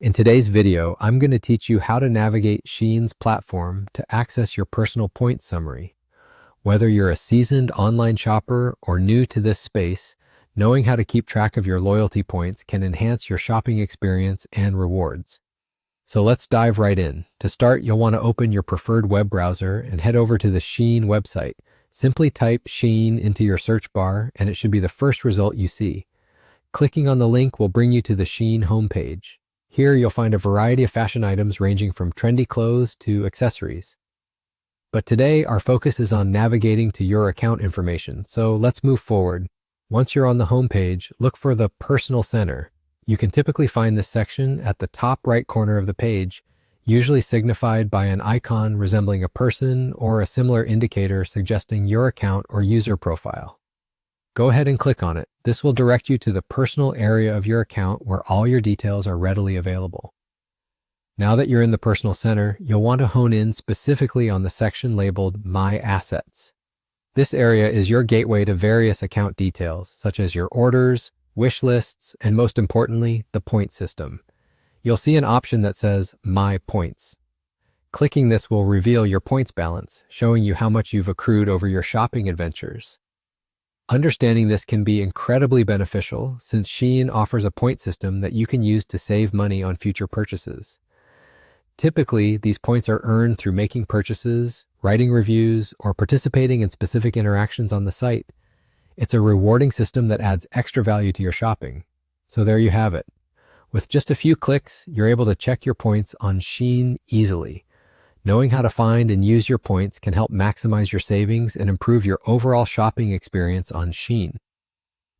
In today's video, I'm going to teach you how to navigate Shein's platform to access your personal points summary. Whether you're a seasoned online shopper or new to this space, knowing how to keep track of your loyalty points can enhance your shopping experience and rewards. So let's dive right in. To start, you'll want to open your preferred web browser and head over to the Shein website. Simply type Shein into your search bar and it should be the first result you see. Clicking on the link will bring you to the Shein homepage. Here you'll find a variety of fashion items ranging from trendy clothes to accessories. But today our focus is on navigating to your account information, so let's move forward. Once you're on the homepage, look for the Personal Center. You can typically find this section at the top right corner of the page, usually signified by an icon resembling a person or a similar indicator suggesting your account or user profile. Go ahead and click on it. This will direct you to the personal area of your account where all your details are readily available. Now that you're in the Personal Center, you'll want to hone in specifically on the section labeled My Assets. This area is your gateway to various account details, such as your orders, wish lists, and most importantly, the point system. You'll see an option that says My Points. Clicking this will reveal your points balance, showing you how much you've accrued over your shopping adventures. Understanding this can be incredibly beneficial since Shein offers a point system that you can use to save money on future purchases. Typically, these points are earned through making purchases, writing reviews, or participating in specific interactions on the site. It's a rewarding system that adds extra value to your shopping. So there you have it. With just a few clicks, you're able to check your points on Shein easily. Knowing how to find and use your points can help maximize your savings and improve your overall shopping experience on Shein.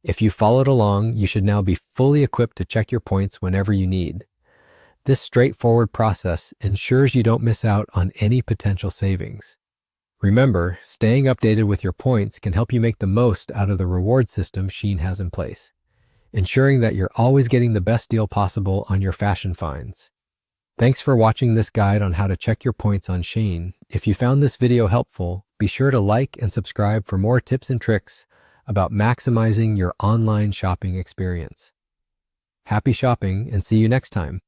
If you followed along, you should now be fully equipped to check your points whenever you need. This straightforward process ensures you don't miss out on any potential savings. Remember, staying updated with your points can help you make the most out of the reward system Shein has in place, ensuring that you're always getting the best deal possible on your fashion finds. Thanks for watching this guide on how to check your points on Shein. If you found this video helpful, be sure to like and subscribe for more tips and tricks about maximizing your online shopping experience. Happy shopping and see you next time.